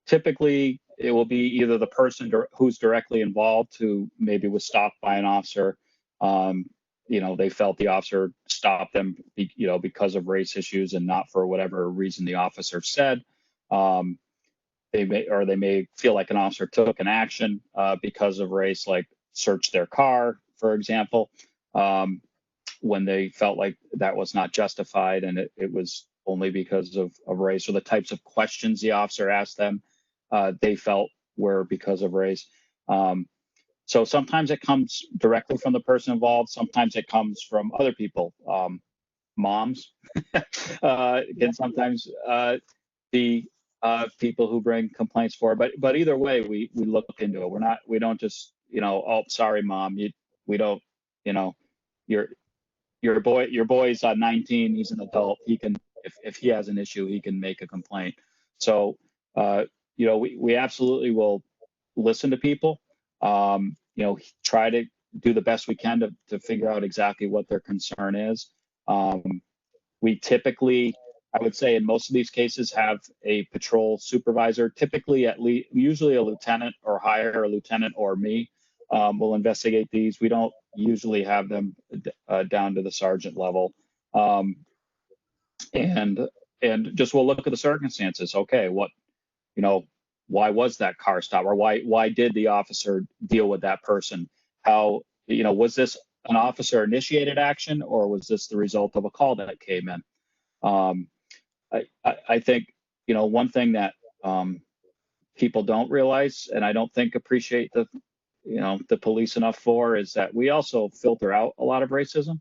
Speaker 5: typically it will be either the person who's directly involved who maybe was stopped by an officer. They felt the officer stopped them, because of race issues and not for whatever reason the officer said. They may feel like an officer took an action because of race, like search their car, for example, when they felt like that was not justified and it was only because of race, or the types of questions the officer asked them they felt were because of race. So sometimes it comes directly from the person involved. Sometimes it comes from other people, moms, and sometimes the people who bring complaints for it. But either way, we look into it. We don't just, oh, sorry, mom, we don't, your boy's 19, he's an adult. He can, if he has an issue, he can make a complaint. So, we absolutely will listen to people, try to do the best we can to figure out exactly what their concern is. We typically, I would say in most of these cases, have a patrol supervisor, typically usually a lieutenant or higher, a lieutenant or me, will investigate these. We don't usually have them down to the sergeant level. And just we'll look at the circumstances. Okay, why was that car stop, or why did the officer deal with that person? How, was this an officer initiated action, or was this the result of a call that came in? I think, one thing that people don't realize, and I don't think appreciate the police enough for, is that we also filter out a lot of racism.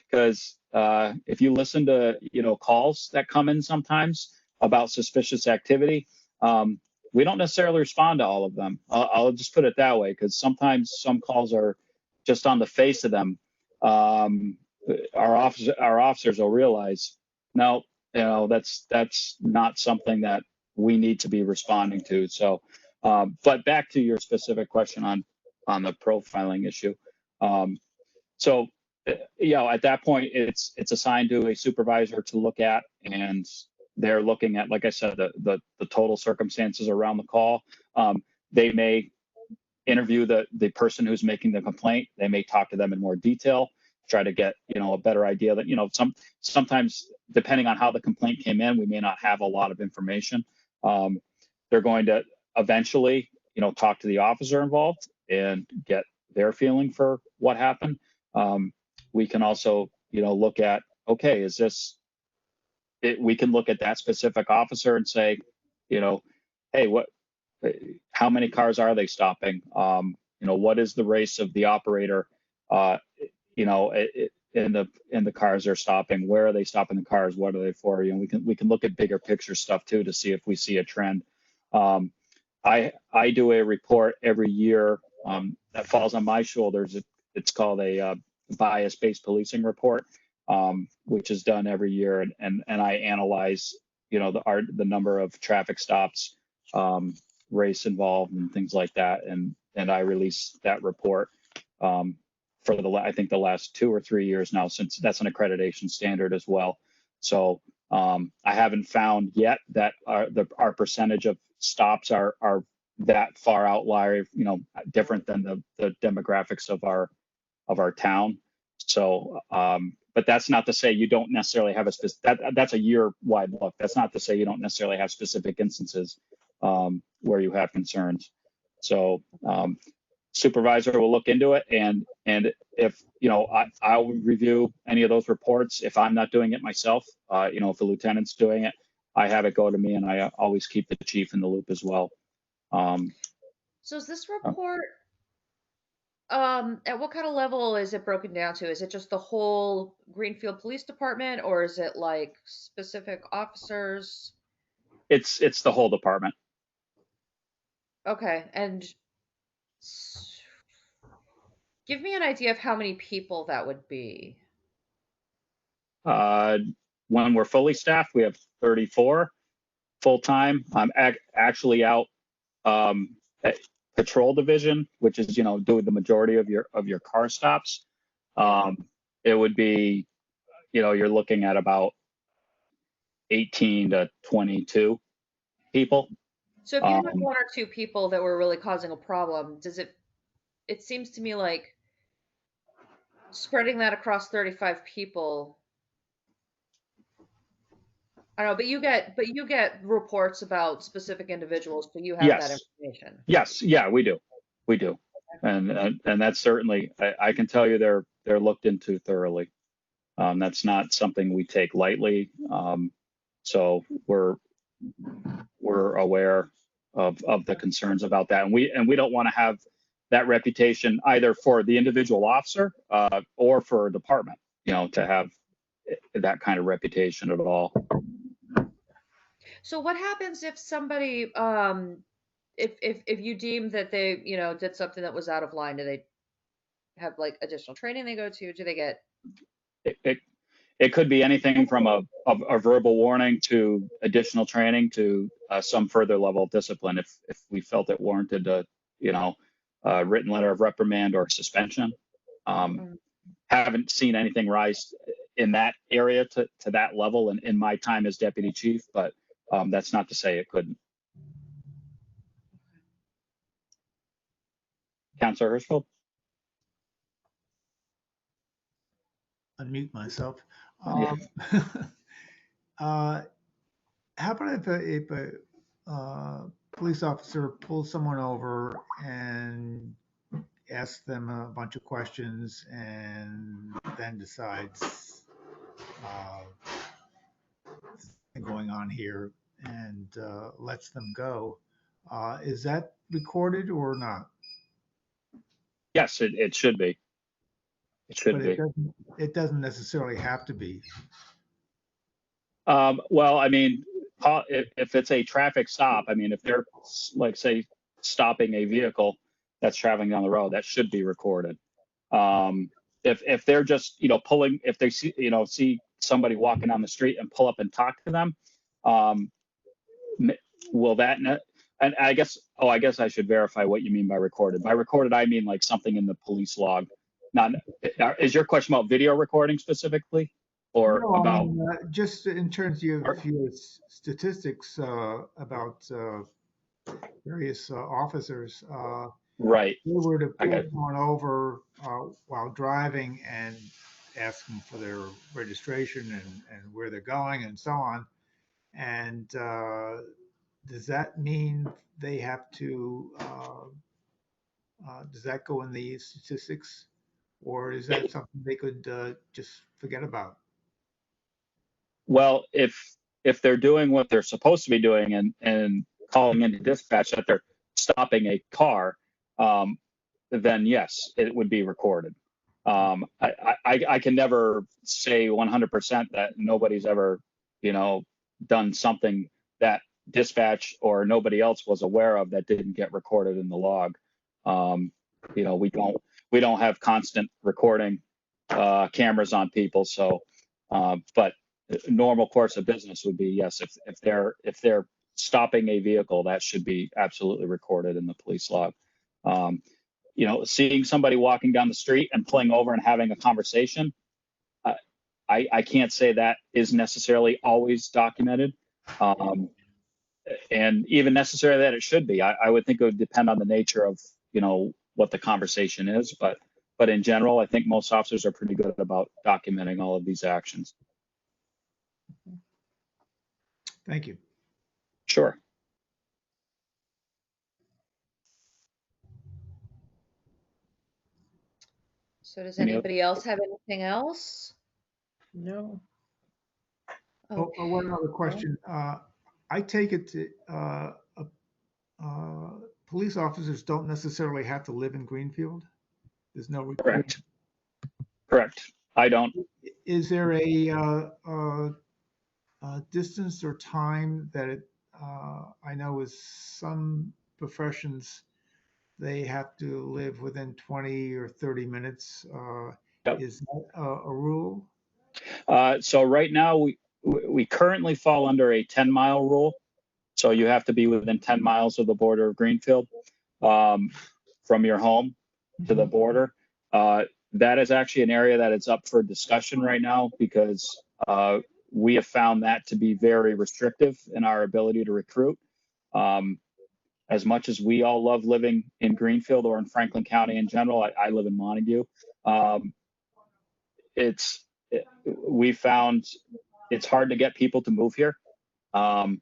Speaker 5: Because if you listen to, calls that come in sometimes about suspicious activity, We don't necessarily respond to all of them. I'll just put it that way, because sometimes some calls are just on the face of them. Our officers will realize, no, that's not something that we need to be responding to. So, but back to your specific question on the profiling issue. So, at that point, it's assigned to a supervisor to look at, and they're looking at, like I said, the total circumstances around the call. They may interview the person who's making the complaint. They may talk to them in more detail, try to get a better idea that sometimes depending on how the complaint came in, we may not have a lot of information. They're going to eventually talk to the officer involved and get their feeling for what happened. We can also look at, okay, is this we can look at that specific officer and say, hey, how many cars are they stopping? What is the race of the operator? In the cars they're stopping. Where are they stopping the cars? What are they for? We can look at bigger picture stuff too to see if we see a trend. I do a report every year that falls on my shoulders. It's called a bias-based policing report, which is done every year, and I analyze the number of traffic stops, race involved, and things like that, and I release that report for I think the last 2 or 3 years now, since that's an accreditation standard as well. So I haven't found yet that our percentage of stops are that far outlier, different than the demographics of our town. So, but that's not to say you don't necessarily have that's a year-wide look. That's not to say you don't necessarily have specific instances where you have concerns. So supervisor will look into it, and if I'll review any of those reports. If I'm not doing it myself, if the lieutenant's doing it, I have it go to me, and I always keep the chief in the loop as well.
Speaker 1: So is this report, at what kind of level is it broken down to? Is it just the whole Greenfield Police Department, or is it like specific officers?
Speaker 5: It's the whole department.
Speaker 1: Okay, and give me an idea of how many people that would be.
Speaker 5: When we're fully staffed, we have 34 full-time. I'm actually out at patrol division, which is doing the majority of your car stops. It would be you're looking at about 18 to 22 people.
Speaker 1: So if you have 1 or 2 people that were really causing a problem, it seems to me like spreading that across 35 people. I don't know, but you get reports about specific individuals, so you have that information.
Speaker 5: Yes, yeah, we do, and that's certainly, I can tell you they're looked into thoroughly. That's not something we take lightly. So we're aware of the concerns about that, and we don't want to have that reputation either for the individual officer or for a department, to have that kind of reputation at all.
Speaker 1: So what happens if somebody, if you deem that they, did something that was out of line? Do they have like additional training they go to? Do they get?
Speaker 5: It could be anything from a verbal warning to additional training to some further level of discipline if we felt it warranted a written letter of reprimand or suspension. Haven't seen anything rise in that area to that level in my time as deputy chief, but that's not to say it couldn't. Councilor Hirschfeld?
Speaker 3: Unmute myself.
Speaker 5: Yeah.
Speaker 3: How about if a police officer pulls someone over and asks them a bunch of questions and then decides something going on here and lets them go? Is that recorded or not?
Speaker 5: Yes, it should be. It should be.
Speaker 3: It doesn't necessarily have to be.
Speaker 5: Well, I mean, if it's a traffic stop, I mean, if they're like, say, stopping a vehicle that's traveling down the road, that should be recorded. If they're just, pulling, if they see somebody walking down the street and pull up and talk to them, will that, and I guess I should verify what you mean by recorded. By recorded, I mean like something in the police log. Not, is your question about video recording specifically, or
Speaker 3: No, I
Speaker 5: about?
Speaker 3: mean, just in terms of your statistics about various officers,
Speaker 5: Right.
Speaker 3: they were to
Speaker 5: I
Speaker 3: pull
Speaker 5: got,
Speaker 3: someone over while driving and ask them for their registration and where they're going and so on. And does that mean they have to, does that go in the statistics? Or is that something they could just forget about?
Speaker 5: well, if they're doing what they're supposed to be doing and calling into dispatch that they're stopping a car, then yes, it would be recorded. I can never say 100% that nobody's ever, done something that dispatch or nobody else was aware of that didn't get recorded in the log. We don't have constant recording cameras on people, so but normal course of business would be yes, if they're stopping a vehicle, that should be absolutely recorded in the police log. Seeing somebody walking down the street and pulling over and having a conversation, I can't say that is necessarily always documented, and even necessarily that it should be. I would think it would depend on the nature of what the conversation is, but in general, I think most officers are pretty good about documenting all of these actions.
Speaker 3: Thank you.
Speaker 5: Sure.
Speaker 1: So does
Speaker 5: Any other-
Speaker 1: anybody else have anything else?
Speaker 4: No.
Speaker 3: One other question. I take it police officers don't necessarily have to live in Greenfield? There's no requirement.
Speaker 5: Correct. I don't.
Speaker 3: Is there a distance or time that I know with some professions, they have to live within 20 or 30 minutes.
Speaker 5: Yep.
Speaker 3: Is that a rule?
Speaker 5: So right now, we currently fall under a 10-mile rule. So you have to be within 10 miles of the border of Greenfield, from your home to the border. That is actually an area that is up for discussion right now because we have found that to be very restrictive in our ability to recruit. As much as we all love living in Greenfield or in Franklin County in general, I live in Montague. We found it's hard to get people to move here. And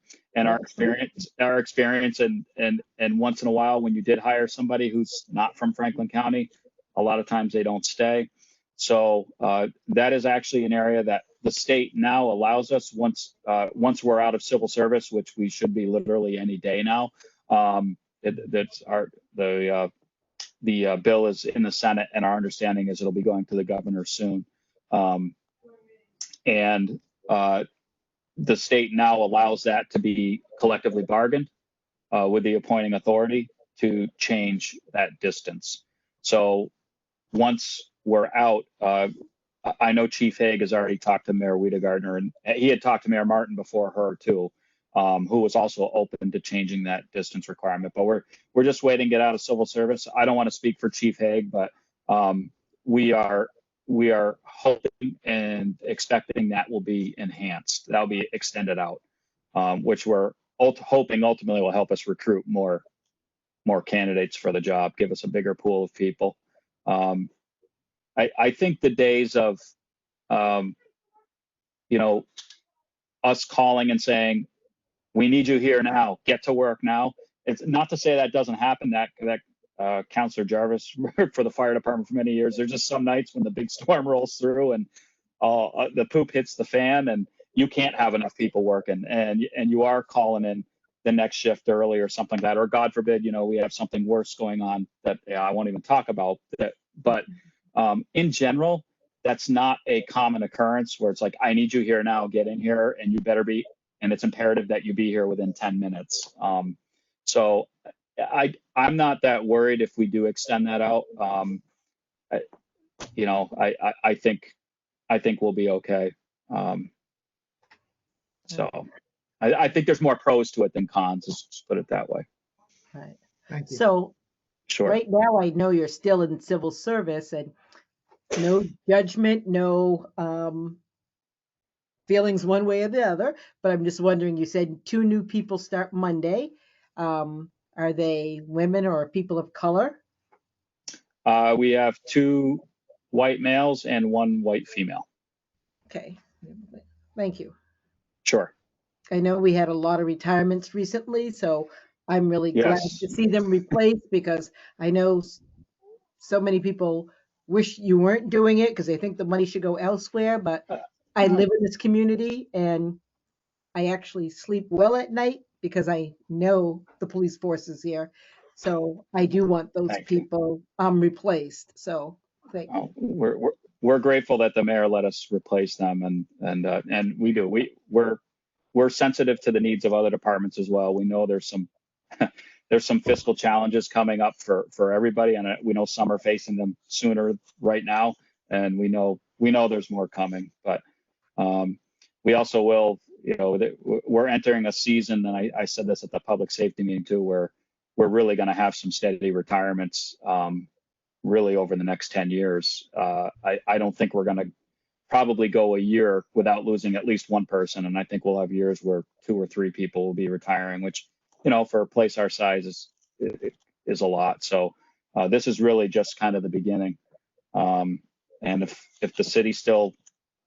Speaker 5: our experience and once in a while when you did hire somebody who's not from Franklin County, a lot of times they don't stay. So that is actually an area that the state now allows us once we're out of civil service, which we should be literally any day now. The bill is in the Senate, and our understanding is it'll be going to the governor soon. The state now allows that to be collectively bargained with the appointing authority to change that distance. So once we're out, I know Chief Hague has already talked to Mayor Wiedegardner, and he had talked to Mayor Martin before her too, who was also open to changing that distance requirement. But we're just waiting to get out of civil service. I don't want to speak for Chief Hague, but we are hoping and expecting that will be enhanced. That'll be extended out, which we're hoping ultimately will help us recruit more candidates for the job, give us a bigger pool of people. I think the days of, us calling and saying, we need you here now, get to work now. It's not to say that doesn't happen, that Counselor Jarvis worked for the fire department for many years. There's just some nights when the big storm rolls through and the poop hits the fan and you can't have enough people working and you are calling in the next shift early or something like that, or God forbid, we have something worse going on that I won't even talk about that. But in general, that's not a common occurrence where it's like, I need you here now, get in here, and you better be and it's imperative that you be here within 10 minutes. So I'm not that worried if we do extend that out. I, you know, I think we'll be okay. So I think there's more pros to it than cons. Let's put it that way.
Speaker 4: Right.
Speaker 3: Thank you.
Speaker 4: So
Speaker 5: Sure.
Speaker 4: right now, I know you're still in civil service, and no judgment, no feelings one way or the other. But I'm just wondering, you said 2 new people start Monday. Are they women or people of color?
Speaker 5: We have 2 white males and 1 white female.
Speaker 4: Okay, thank you.
Speaker 5: Sure.
Speaker 4: I know we had a lot of retirements recently, so I'm really glad
Speaker 5: Yes.
Speaker 4: to see them replaced, because I know so many people wish you weren't doing it because they think the money should go elsewhere. But I live in this community, and I actually sleep well at night because I know the police force is here. So I do want those
Speaker 5: Thank you.
Speaker 4: people replaced. So thank you.
Speaker 5: Oh, we're grateful that the mayor let us replace them, and we do. We're sensitive to the needs of other departments as well. We know there's some fiscal challenges coming up for everybody, and we know some are facing them sooner right now, and we know there's more coming. But we also will, we're entering a season, and I said this at the public safety meeting too, where we're really going to have some steady retirements really over the next 10 years. I don't think we're going to probably go a year without losing at least one person, and I think we'll have years where 2 or 3 people will be retiring, which, for a place our size is a lot. So this is really just kind of the beginning. And if the city still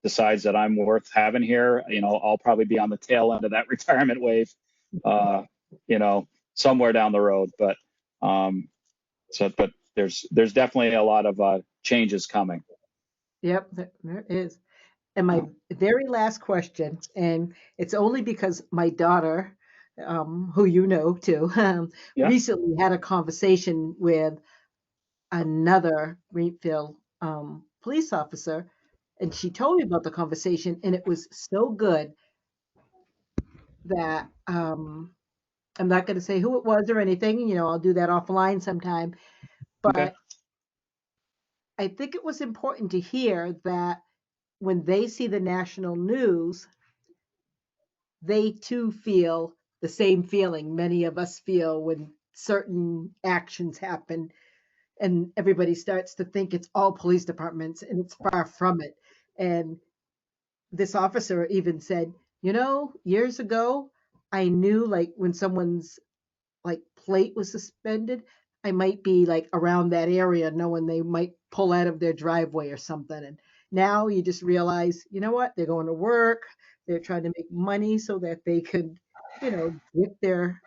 Speaker 5: decides that I'm worth having here, I'll probably be on the tail end of that retirement wave, somewhere down the road. But but there's definitely a lot of changes coming.
Speaker 4: Yep, there is. And my very last question, and it's only because my daughter, who you know too,
Speaker 5: Yeah.
Speaker 4: recently had a conversation with another Greenfield police officer, and she told me about the conversation, and it was so good that I'm not going to say who it was or anything. I'll do that offline sometime. But
Speaker 5: Okay.
Speaker 4: I think it was important to hear that when they see the national news, they too feel the same feeling many of us feel when certain actions happen, and everybody starts to think it's all police departments, and it's far from it. And this officer even said, years ago, I knew, like, when someone's like plate was suspended, I might be like around that area knowing they might pull out of their driveway or something. And now you just realize, you know what? They're going to work. They're trying to make money so that they could, get their,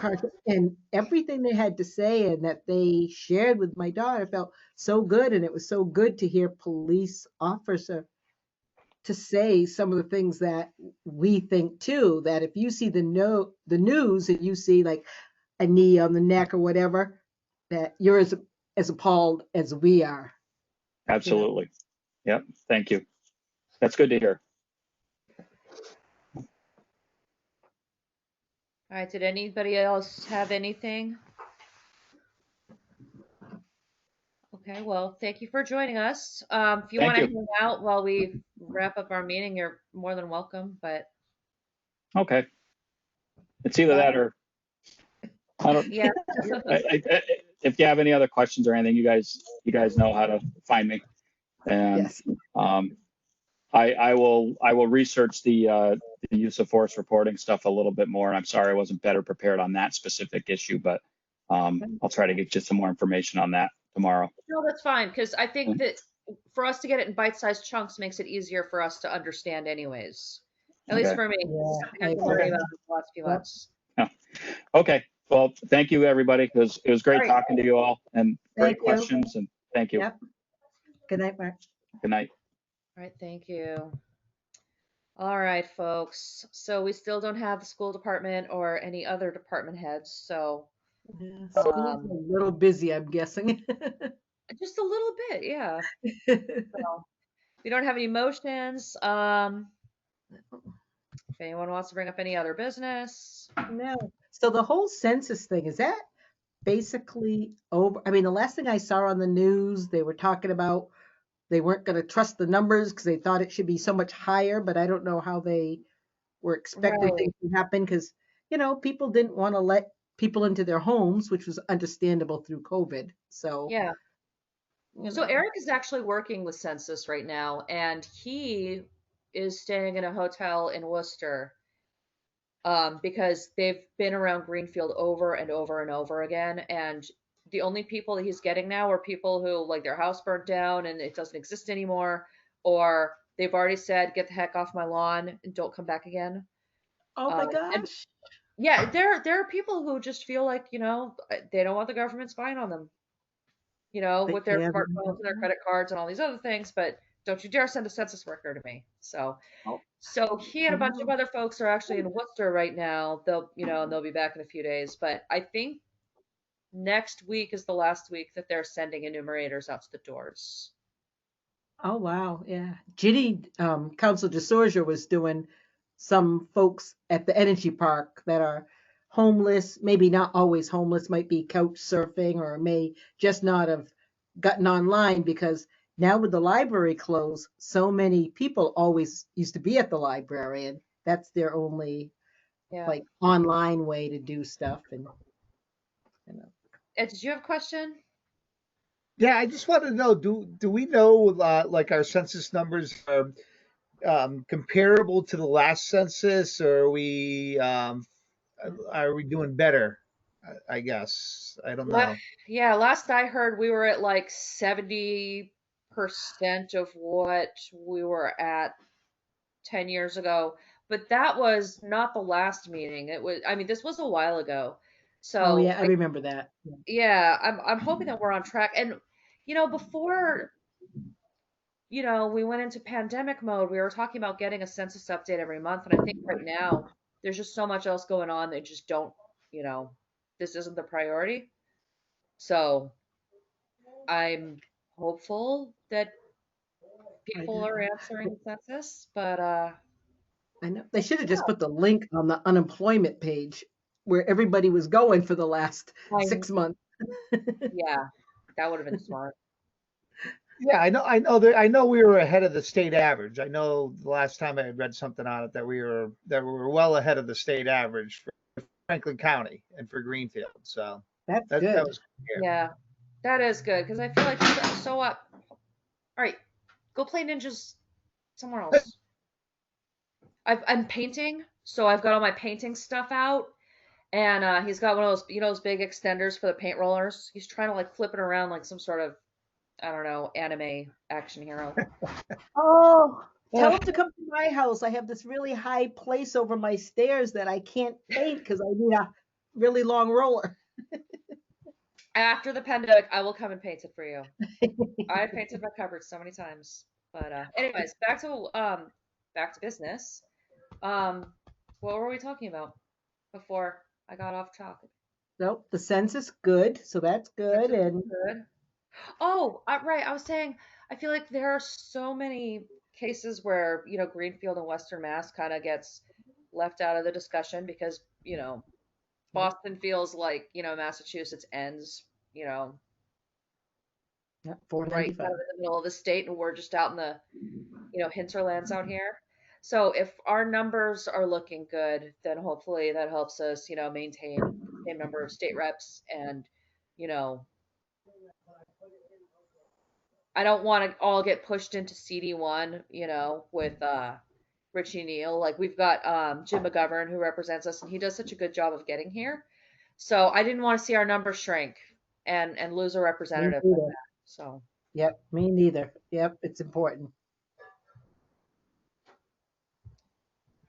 Speaker 4: car. And everything they had to say and that they shared with my daughter felt so good. And it was so good to hear police officer to say some of the things that we think too, that if you see the news and you see like a knee on the neck or whatever, that you're as appalled as we are.
Speaker 5: Absolutely. Yep. Thank you. That's good to hear.
Speaker 1: All right. Did anybody else have anything? Okay. Well, thank you for joining us. If you want to hang out while we wrap up our meeting, you're more than welcome. But
Speaker 5: okay, it's either that or I don't.
Speaker 1: yeah.
Speaker 5: If you have any other questions or anything, you guys know how to find me. And
Speaker 4: Yes.
Speaker 5: I will research the use of force reporting stuff a little bit more. And I'm sorry I wasn't better prepared on that specific issue, but I'll try to get you some more information on that tomorrow.
Speaker 1: No, that's fine, because I think that for us to get it in bite-sized chunks makes it easier for us to understand anyways. At least for me.
Speaker 4: Yeah,
Speaker 1: Something I can worry about in the last few months.
Speaker 5: Okay. Well, thank you, everybody. It was great talking to you all, and great
Speaker 4: Thank you.
Speaker 5: questions, and thank you.
Speaker 4: Yep. Good night, Mark.
Speaker 5: Good night.
Speaker 1: All right, thank you. All right, folks. So we still don't have the school department or any other department heads, so
Speaker 4: Yeah, school's a little busy, I'm guessing.
Speaker 1: just a little bit, yeah. So, we don't have any motions. If anyone wants to bring up any other business.
Speaker 4: No. So the whole census thing, is that basically over? I mean, the last thing I saw on the news, they were talking about they weren't going to trust the numbers because they thought it should be so much higher, but I don't know how they were expecting
Speaker 1: Right.
Speaker 4: things to happen because, people didn't want to let people into their homes, which was understandable through COVID. So,
Speaker 1: Yeah.
Speaker 4: you
Speaker 1: So
Speaker 4: know.
Speaker 1: Eric is actually working with Census right now, and he is staying in a hotel in Worcester because they've been around Greenfield over and over and over again. And the only people that he's getting now are people who like their house burnt down and it doesn't exist anymore, or they've already said, "Get the heck off my lawn and don't come back again."
Speaker 4: Oh my
Speaker 1: And
Speaker 4: gosh.
Speaker 1: yeah, there are people who just feel like they don't want the government spying on them,
Speaker 4: They,
Speaker 1: with their
Speaker 4: yeah.
Speaker 1: smartphones and their credit cards and all these other things. But don't you dare send a census worker to me.
Speaker 4: Oh,
Speaker 1: So he and
Speaker 4: I
Speaker 1: a bunch of
Speaker 4: know.
Speaker 1: other folks are actually in Worcester right now. And they'll be back in a few days. But I think next week is the last week that they're sending enumerators out to the doors.
Speaker 4: Oh wow, yeah. Ginny, Council DeSorgia was doing some folks at the energy park that are homeless, maybe not always homeless, might be couch surfing or may just not have gotten online because now with the library closed, so many people always used to be at the library and that's their only
Speaker 1: Yeah.
Speaker 4: like online way to do stuff and you know.
Speaker 1: Ed, did you have a question?
Speaker 2: yeah, I just want to know, do we know like our census numbers are comparable to the last census, or are we doing better? I guess I don't
Speaker 1: La-
Speaker 2: know.
Speaker 1: yeah, last I heard, we were at like 70% of what we were at 10 years ago. But that was not the last meeting. I mean, this was a while ago.
Speaker 4: Oh
Speaker 1: So
Speaker 4: yeah, I remember that.
Speaker 1: yeah, I'm hoping that we're on track. And before, we went into pandemic mode, we were talking about getting a census update every month. And I think right now there's just so much else going on. They just don't, you know, this isn't the priority. So I'm hopeful that
Speaker 4: I
Speaker 1: people are
Speaker 4: know.
Speaker 1: answering census, but
Speaker 4: I know. They should have just put the link on the unemployment page where everybody was going for the last
Speaker 1: I
Speaker 4: 6 months.
Speaker 1: yeah, that would have been smart.
Speaker 2: Yeah, I know we were ahead of the state average. I know the last time I had read something on it that we were well ahead of the state average for Franklin County and for Greenfield. So
Speaker 4: That's
Speaker 2: that
Speaker 4: good.
Speaker 2: was clear.
Speaker 1: Yeah, that is good because I feel like so what? All right, go play ninjas somewhere else. I'm painting, so I've got all my painting stuff out, and he's got one of those those big extenders for the paint rollers. He's trying to like flip it around like some sort of, I don't know, anime action hero.
Speaker 4: Oh, tell
Speaker 2: Uh,
Speaker 4: them to come to my house. I have this really high place over my stairs that I can't paint because I need a really long roller.
Speaker 1: After the pandemic, I will come and paint it for you. I've painted my cupboard so many times. But anyways, back to business. Um, what were we talking about before I got off topic?
Speaker 4: Nope, the census good, so that's good.
Speaker 1: Census is
Speaker 4: And
Speaker 1: good. Oh, right. I was saying, I feel like there are so many cases where, Greenfield and Western Mass kind of gets left out of the discussion because, Boston feels like, Massachusetts ends,
Speaker 4: yeah,
Speaker 1: right kind
Speaker 4: 495.
Speaker 1: of in the middle of the state, and we're just out in the, hinterlands out here. So if our numbers are looking good, then hopefully that helps us, maintain the same number of state reps and, you know, I don't want to all get pushed into CD1, with Richie Neal. Like we've got Jim McGovern who represents us, and he does such a good job of getting here. So I didn't want to see our numbers shrink and lose a
Speaker 4: Me
Speaker 1: representative like
Speaker 4: neither.
Speaker 1: that. So
Speaker 4: Yep, me neither. Yep, it's important.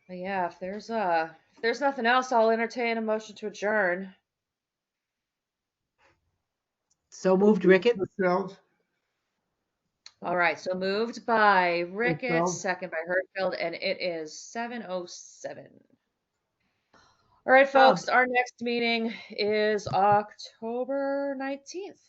Speaker 1: but yeah, if there's nothing else, I'll entertain a motion to adjourn.
Speaker 4: So moved, Rickett.
Speaker 3: Yourselves?
Speaker 1: All right, so moved by Ricketts,
Speaker 3: Yourselves?
Speaker 1: second by Hertfield, and it is 7:07. All right,
Speaker 4: Oh,
Speaker 1: folks, our next meeting is October 19th.